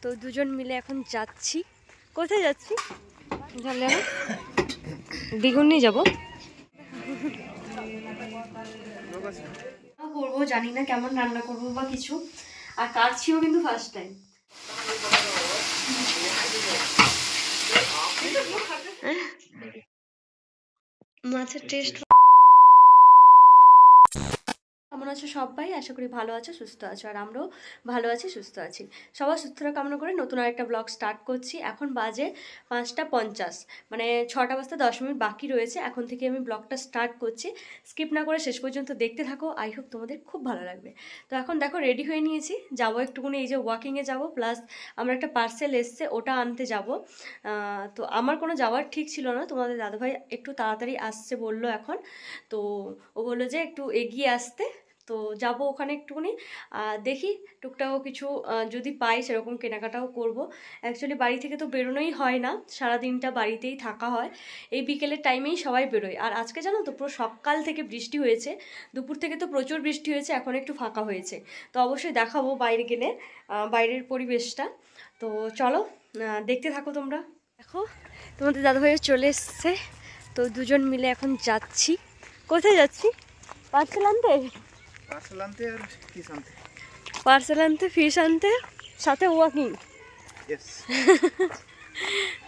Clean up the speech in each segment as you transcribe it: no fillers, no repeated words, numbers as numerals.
তো দুজন মিলে এখন যাচ্ছি। কোথায় যাচ্ছি জানলে না? দ্বিগুণই যাব। করবো জানি না কেমন রান্না করবো বা কিছু, আর কাটছিও কিন্তু ফার্স্ট টাইম। মাছের টেস্ট কেমন আছো সবাই? আশা করি ভালো আছো, সুস্থ আছো, আর আমরাও ভালো আছি, সুস্থ আছি। সবার সুস্থতা কামনা করে নতুন আরেকটা ব্লগ স্টার্ট করছি। এখন বাজে 5টা 50, মানে 6টা বাজতে 10 মিনিট বাকি রয়েছে। এখন থেকে আমি ব্লগটা স্টার্ট করছি। স্কিপ না করে শেষ পর্যন্ত দেখতে থাকো, আই হোপ তোমাদের খুব ভালো লাগবে। তো এখন দেখো রেডি হয়ে নিয়েছি, যাবো একটুখানি, এই যে ওয়াকিংয়ে যাবো, প্লাস আমার একটা পার্সেল এসছে, ওটা আনতে যাব। তো আমার কোনো যাওয়ার ঠিক ছিল না, তোমাদের দাদাভাই একটু তাড়াতাড়ি আসছে বললো এখন। তো ও বললো যে একটু এগিয়ে আসতে, তো যাব ওখানে একটুখানি। দেখি টুকটাকও কিছু যদি পাই সেরকম কেনাকাটাও করব। অ্যাকচুয়ালি বাড়ি থেকে তো বেরোনোই হয় না, সারাদিনটা বাড়িতেই থাকা হয়। এই বিকেলের টাইমেই সবাই বেরোয়। আর আজকে জানো তো পুরো সকাল থেকে বৃষ্টি হয়েছে, দুপুর থেকে তো প্রচুর বৃষ্টি হয়েছে, এখন একটু ফাঁকা হয়েছে। তো অবশ্যই দেখাবো বাইরে গেলে বাইরের পরিবেশটা। তো চলো দেখতে থাকো তোমরা। দেখো তোমাদের দাদাভাইও চলে এসছে, তো দুজন মিলে এখন যাচ্ছি। কোথায় যাচ্ছি? পার্সেল আনতে। পার্সেল আনতে, ফিশ আনতে, সাথে ওয়াকিং।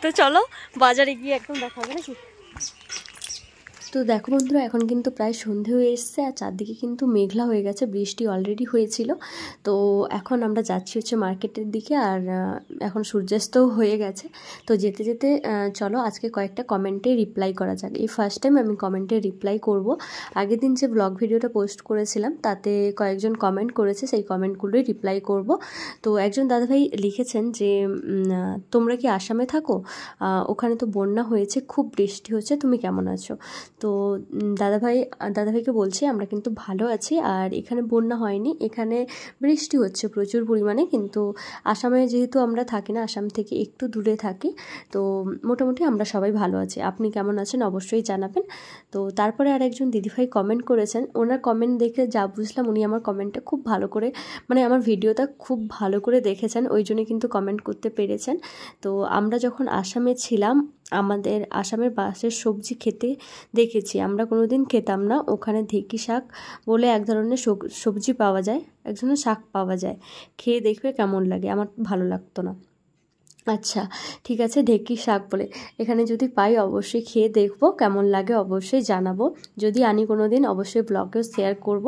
তো চলো বাজারে গিয়ে একদম দেখা হবে নাকি। তো দেখো বন্ধুরা, এখন কিন্তু প্রায় সন্ধে হয়ে এসছে, আর চারদিকে কিন্তু মেঘলা হয়ে গেছে, বৃষ্টি অলরেডি হয়েছিল। তো এখন আমরা যাচ্ছি হচ্ছে মার্কেটের দিকে, আর এখন সূর্যাস্তও হয়ে গেছে। তো যেতে যেতে চলো আজকে কয়েকটা কমেন্টে রিপ্লাই করা যাক। এই ফার্স্ট টাইম আমি কমেন্টে রিপ্লাই করব। আগের দিন যে ব্লগ ভিডিওটা পোস্ট করেছিলাম তাতে কয়েকজন কমেন্ট করেছে, সেই কমেন্টগুলোই রিপ্লাই করব। তো একজন দাদাভাই লিখেছেন যে তোমরা কি আসামে থাকো? ওখানে তো বন্যা হয়েছে, খুব বৃষ্টি হচ্ছে, তুমি কেমন আছো? তো দাদাভাইকে বলছি আমরা কিন্তু ভালো আছি, আর এখানে বন্যা হয়নি, এখানে বৃষ্টি হচ্ছে প্রচুর পরিমাণে। কিন্তু আসামে যেহেতু আমরা থাকি না, আসাম থেকে একটু দূরে থাকি, তো মোটামুটি আমরা সবাই ভালো আছি। আপনি কেমন আছেন অবশ্যই জানাবেন। তো তারপরে আর একজন দিদিভাই কমেন্ট করেছেন, ওনার কমেন্ট দেখে যা বুঝলাম উনি আমার কমেন্টটা খুব ভালো করে, মানে আমার ভিডিওটা খুব ভালো করে দেখেছেন, ওই জন্য কিন্তু কমেন্ট করতে পেরেছেন। তো আমরা যখন আসামে ছিলাম, আমাদের আসামের বাসের সবজি খেতে দেখেছি, আমরা কোনোদিন খেতাম না। ওখানে ঢেঁকি শাক বলে এক ধরনের সবজি পাওয়া যায়, এক ধরনের শাক পাওয়া যায়, খেয়ে দেখবে কেমন লাগে, আমার ভালো লাগতো না। আচ্ছা ঠিক আছে, ঢেঁকি শাক বলে, এখানে যদি পাই অবশ্যই খেয়ে দেখবো, কেমন লাগে অবশ্যই জানাবো। যদি আনি কোনো দিন অবশ্যই ব্লগেও শেয়ার করব।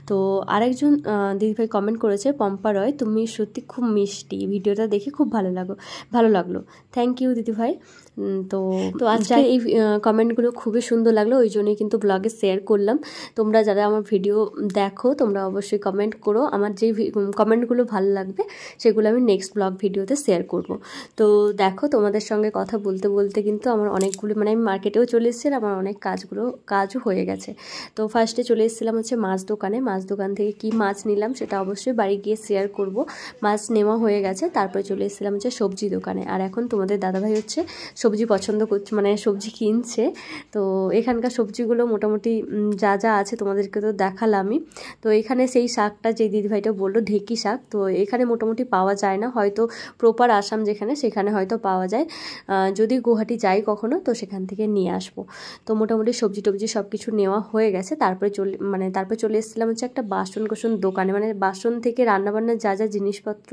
তো আরেকজন দিদিভাই কমেন্ট করেছে, পম্পা রয় তুমি সত্যি খুব মিষ্টি, ভিডিওটা দেখে খুব ভালো লাগলো। থ্যাংক ইউ দিদিভাই। তো আজকে এই কমেন্টগুলো খুবই সুন্দর লাগলো, ওই জন্যই কিন্তু ব্লগে শেয়ার করলাম। তোমরা যারা আমার ভিডিও দেখো তোমরা অবশ্যই কমেন্ট করো, আমার যেই কমেন্টগুলো ভালো লাগবে সেগুলো আমি নেক্সট ব্লগ ভিডিওতে শেয়ার করব। তো দেখো তোমাদের সঙ্গে কথা বলতে বলতে কিন্তু আমার অনেকগুলো, মানে আমি মার্কেটেও চলে এসেছি, আমার অনেক কাজও হয়ে গেছে। তো ফার্স্টে চলে এসেছিলাম হচ্ছে মাছ দোকানে, মাছ দোকান থেকে কি মাছ নিলাম সেটা অবশ্যই বাড়ি গিয়ে শেয়ার করব। মাছ নেওয়া হয়ে গেছে, তারপরে চলে এসেছিলাম হচ্ছে সবজি দোকানে, আর এখন তোমাদের দাদাভাই হচ্ছে সবজি পছন্দ করছে, মানে সবজি কিনছে। তো এখানকার সবজিগুলো মোটামুটি যা যা আছে তোমাদেরকে তো দেখালামই। তো এখানে সেই শাকটা যে দিদিভাইটা বললো ঢেঁকি শাক, তো এখানে মোটামুটি পাওয়া যায় না, হয়তো প্রপার আসাম সেখানে হয়তো পাওয়া যায়। যদি গুয়াহাটি যাই কখনো তো সেখান থেকে নিয়ে আসবো। তো মোটামুটি সবজি টবজি সব কিছু নেওয়া হয়ে গেছে। তারপরে চলে এসেছিলাম হচ্ছে একটা বাসন দোকানে, মানে বাসন থেকে রান্নাবান্নার যা যা জিনিসপত্র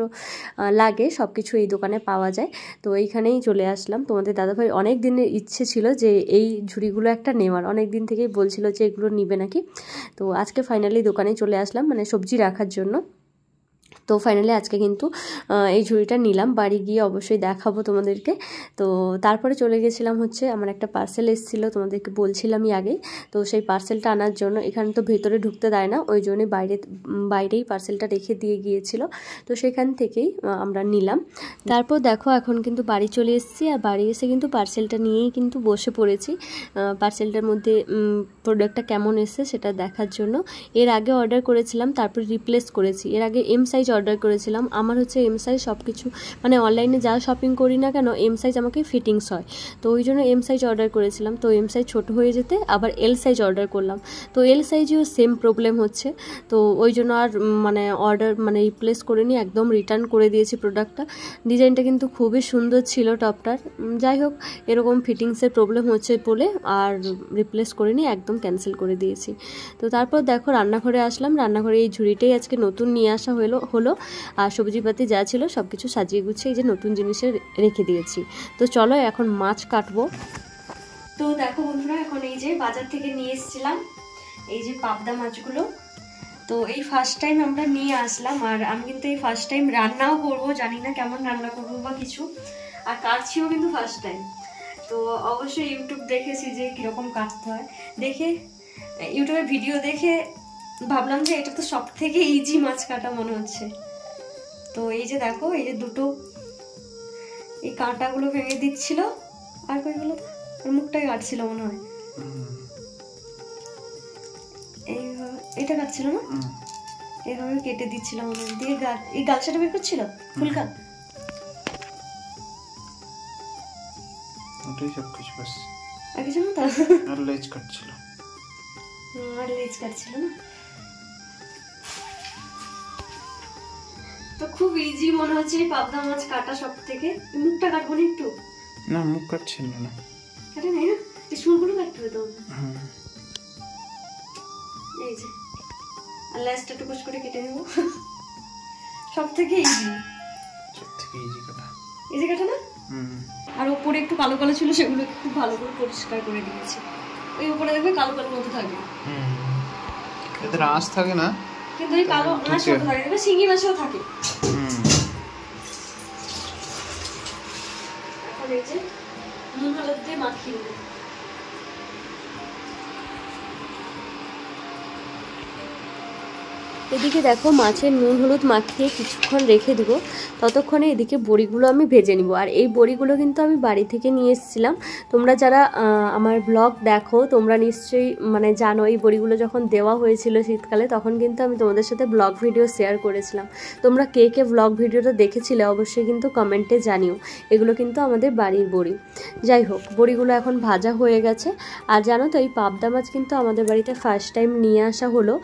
লাগে সব কিছু এই দোকানে পাওয়া যায়। তো এইখানেই চলে আসলাম। তোমাদের দাদাভাই অনেক দিনের ইচ্ছে ছিল যে এই ঝুড়িগুলো একটা নেওয়ার, অনেক দিন থেকেই বলছিল যে এগুলো নিবে নাকি। তো আজকে ফাইনালি দোকানে চলে আসলাম, মানে সবজি রাখার জন্য। তো ফাইনালি আজকে কিন্তু এই ঝুড়িটা নিলাম, বাড়ি গিয়ে অবশ্যই দেখাবো তোমাদেরকে। তো তারপরে চলে গেছিলাম হচ্ছে, আমার একটা পার্সেল এসেছিলো, তোমাদেরকে বলছিলামই আগেই। তো সেই পার্সেলটা আনার জন্য, এখানে তো ভেতরে ঢুকতে দেয় না, ওই জন্যই বাইরেই পার্সেলটা রেখে দিয়ে গিয়েছিল। তো সেখান থেকেই আমরা নিলাম। তারপর দেখো এখন কিন্তু বাড়ি চলে এসেছি, আর বাড়ি এসে কিন্তু পার্সেলটা নিয়েই কিন্তু বসে পড়েছি পার্সেলটার মধ্যে প্রোডাক্টটা কেমন এসেছে সেটা দেখার জন্য। এর আগে অর্ডার করেছিলাম, তারপর রিপ্লেস করেছি। এর আগে এম সাইজ অর্ডার করেছিলাম। আমার হচ্ছে এম সাইজ সব কিছু, মানে অনলাইনে যা শপিং করি না কেন এম সাইজ আমাকে ফিটিংস হয়, তো ওই জন্য এম সাইজ অর্ডার করেছিলাম। তো এম সাইজ ছোটো হয়ে যেতে আবার এল সাইজ অর্ডার করলাম, তো এল সাইজেও সেম প্রবলেম হচ্ছে। তো ওই জন্য আর মানে রিপ্লেস করে নিয়ে একদম রিটার্ন করে দিয়েছি প্রোডাক্টটা। ডিজাইনটা কিন্তু খুবই সুন্দর ছিল টপটার। যাই হোক, এরকম ফিটিংসের প্রবলেম হচ্ছে বলে আর রিপ্লেস করে নিয়ে একদম ক্যান্সেল করে দিয়েছি। তো তারপর দেখো রান্নাঘরে আসলাম। রান্নাঘরে এই ঝুড়িটাই আজকে নতুন নিয়ে আসা হলো আর সবজিপাতি যা ছিল সব কিছু সাজিয়ে গুছিয়ে এই যে নতুন জিনিসে রেখে দিয়েছি। তো চলো এখন মাছ কাটবো। তো দেখো বন্ধুরা, এখন এই যে বাজার থেকে নিয়ে এসেছিলাম এই যে পাবদা মাছগুলো। তো এই ফার্স্ট টাইম আমরা নিয়ে আসলাম, আর আমি কিন্তু এই ফার্স্ট টাইম রান্নাও করবো, জানি না কেমন রান্না করবো বা কিছু, আর কাটছিও কিন্তু ফার্স্ট টাইম। তো অবশ্যই ইউটিউব দেখেছি যে কীরকম কাটতে হয়, দেখে ইউটিউবে ভিডিও দেখে ভাবলাম যে এটা তো সব থেকে ইজি মাছ কাটা মনে হচ্ছে। তো এই যে দেখো, এই যে দুটো এই কাঁটাগুলো ভেঙে দিচ্ছিল, আর কইগুলো তো মুখটাই কাটছিল মনে হয়, এইভাবে এটা কাটছিল না, এইভাবে কেটে দিচ্ছিল মনে হয়, দিয়ে এই গালসাটা বের করছিল ফুলকা। ওটাই সব কিছু, বাস আর কিছু না, তো আর লেজ কাটছিল, আর লেজ কাটছিল না। তো খুব ইজি মনে হচ্ছে এই পাবদা মাছ কাটা সব থেকে। মুখটা কাটবো না একটু? না, মুখ কাটছিল না, কাটে নাই না, এই শুরগুলো কাটতে হবে তো। এই যে আর লেজটা একটু কুচ করে কেটে নেবো। সব থেকে ইজি, সব থেকে ইজি কাটা, ইজি কাটা না। আর উপরে একটু কালো কালো ছিল, সেগুলো খুব ভালো করে পরিষ্কার করে দিয়েছি। ওই উপরে দেখবে কালো কালো মতো থাকে, এদের আঁশ থাকে না, কিন্তু ওই কালো আঁশ মতো থাকে, দেখবে শিঙি মাছেও থাকে। এখন এই যে নুন হলুদ দিয়ে মাখিয়ে নেব। এদিকে দেখো মাছের নুন হলুদ মাখিয়ে কিছুক্ষণ রেখে দেবো, ততক্ষণে এদিকে বড়িগুলো আমি ভেজে নিব। আর এই বড়িগুলো কিন্তু আমি বাড়ি থেকে নিয়ে এসেছিলাম। তোমরা যারা আমার ব্লগ দেখো তোমরা নিশ্চয়ই মানে জানো, এই বড়িগুলো যখন দেওয়া হয়েছিল শীতকালে তখন কিন্তু আমি তোমাদের সাথে ব্লগ ভিডিও শেয়ার করেছিলাম। তোমরা কে কে ব্লগ ভিডিওটা দেখেছিলে অবশ্যই কিন্তু কমেন্টে জানিও। এগুলো কিন্তু আমাদের বাড়ির বড়ি। যাই হোক, বড়িগুলো এখন ভাজা হয়ে গেছে। আর জানো তো, এই পাবদা মাছ কিন্তু আমাদের বাড়িতে ফার্স্ট টাইম নিয়ে আসা হলো,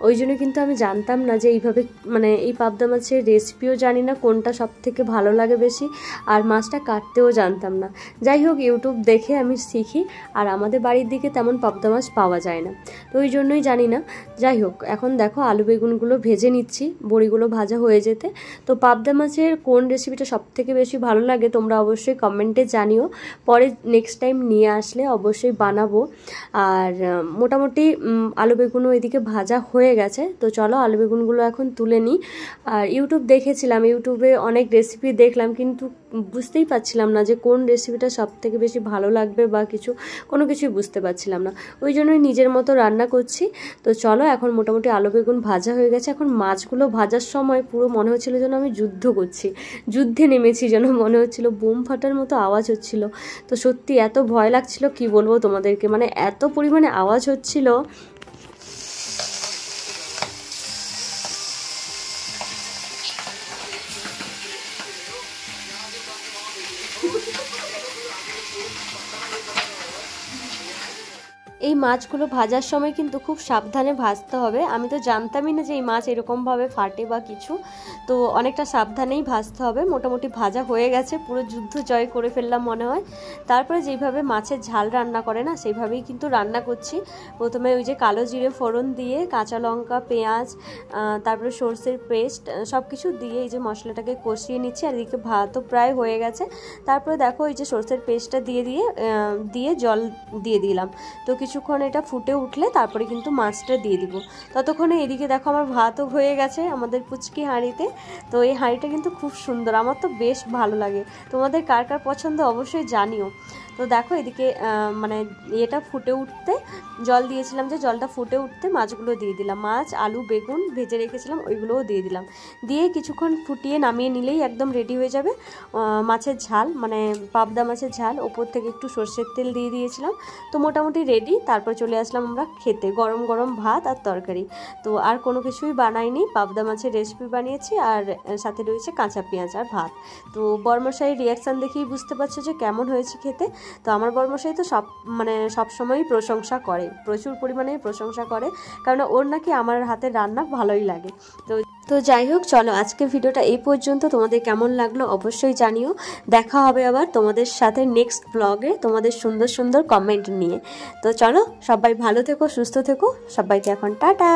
ওই জন্য কিন্তু আমি জানতাম না যে এইভাবে মানে এই পাবদা মাছের রেসিপিও জানি না কোনটা সব থেকে ভালো লাগে বেশি, আর মাছটা কাটতেও জানতাম না। যাই হোক, ইউটিউব দেখে আমি শিখি, আর আমাদের বাড়ির দিকে তেমন পাবদা মাছ পাওয়া যায় না, তো ওই জন্যই জানি না। যাই হোক, এখন দেখো আলু বেগুনগুলো ভেজে নিচ্ছি বড়িগুলো ভাজা হয়ে যেতে। তো পাবদা মাছের কোন রেসিপিটা সব থেকে বেশি ভালো লাগে তোমরা অবশ্যই কমেন্টে জানিও, পরে নেক্সট টাইম নিয়ে আসলে অবশ্যই বানাবো। আর মোটামুটি আলু বেগুনও এদিকে ভাজা হয়ে গেছে। তো চলো আলু বেগুনগুলো এখন তুলে নিই। আর ইউটিউব দেখেছিলাম, ইউটিউবে অনেক রেসিপি দেখলাম, কিন্তু বুঝতেই পারছিলাম না যে কোন রেসিপিটা সব থেকে বেশি ভালো লাগবে বা কোনো কিছুই বুঝতে পারছিলাম না, ওই জন্যই নিজের মতো রান্না করছি। তো চলো, এখন মোটামুটি আলু বেগুন ভাজা হয়ে গেছে। এখন মাছগুলো ভাজার সময় পুরো মনে হচ্ছিলো যেন আমি যুদ্ধ করছি, যুদ্ধে নেমেছি যেন মনে হচ্ছিলো, বোম ফাটার মতো আওয়াজ হচ্ছিল। তো সত্যি এত ভয় লাগছিল কি বলবো তোমাদেরকে, মানে এত পরিমাণে আওয়াজ হচ্ছিল। এই মাছগুলো ভাজার সময় কিন্তু খুব সাবধানে ভাজতে হবে। আমি তো জানতামই না যে এই মাছ এরকমভাবে ফাটে বা কিছু, তো অনেকটা সাবধানেই ভাজতে হবে। মোটামুটি ভাজা হয়ে গেছে, পুরো যুদ্ধ জয় করে ফেললাম মনে হয়। তারপরে যেইভাবে মাছের ঝাল রান্না করে না সেইভাবেই কিন্তু রান্না করছি। প্রথমে ওই যে কালো জিরে ফোড়ন দিয়ে কাঁচা লঙ্কা, পেঁয়াজ, তারপরে সর্ষের পেস্ট সব কিছু দিয়ে এই যে মশলাটাকে কষিয়ে নিচ্ছি। আর এদিকে ভাতও প্রায় হয়ে গেছে। তারপরে দেখো এই যে সর্ষের পেস্টটা দিয়ে জল দিয়ে দিলাম। তো কিছুক্ষণ এটা ফুটে উঠলে তারপরে কিন্তু মাছটা দিয়ে দিব। ততক্ষণে এদিকে দেখো আমার ভাতও হয়ে গেছে আমাদের পুচকি হাঁড়িতে। তো এই হাঁড়িটা কিন্তু খুব সুন্দর, আমার তো বেশ ভালো লাগে। তোমাদের কার কার পছন্দ অবশ্যই জানিও। তো দেখো এদিকে মানে এটা ফুটে উঠতে জল দিয়েছিলাম, যে জলটা ফুটে উঠতে মাছগুলো দিয়ে দিলাম, মাছ আলু বেগুন ভেজে রেখেছিলাম ওইগুলোও দিয়ে দিলাম, দিয়ে কিছুক্ষণ ফুটিয়ে নামিয়ে নিলেই একদম রেডি হয়ে যাবে মাছের ঝাল, মানে পাবদা মাছের ঝাল। ওপর থেকে একটু সর্ষের তেল দিয়ে দিয়েছিলাম, তো মোটামুটি রেডি। তারপর চলে আসলাম আমরা খেতে, গরম গরম ভাত আর তরকারি। তো আর কোনো কিছুই বানাইনি, পাবদা মাছের রেসিপি বানিয়েছি আর সাথে রয়েছে কাঁচা পেঁয়াজ আর ভাত। তো বর্মশাইয়ের রিয়াকশান দেখেই বুঝতে পারছো যে কেমন হয়েছে খেতে। তো আমার বর্মশাই তো সবসময়ই প্রশংসা করে, প্রচুর পরিমাণেই প্রশংসা করে, কারণ ওর নাকি আমার হাতের রান্না ভালোই লাগে। তো যাই হোক, চলো আজকের ভিডিওটা এই পর্যন্ত। তোমাদের কেমন লাগলো অবশ্যই জানিও। দেখা হবে আবার তোমাদের সাথে নেক্সট ব্লগে তোমাদের সুন্দর সুন্দর কমেন্ট নিয়ে। তো চলো, সবাই ভালো থেকো, সুস্থ থেকো, সবাইকে এখন টাটা।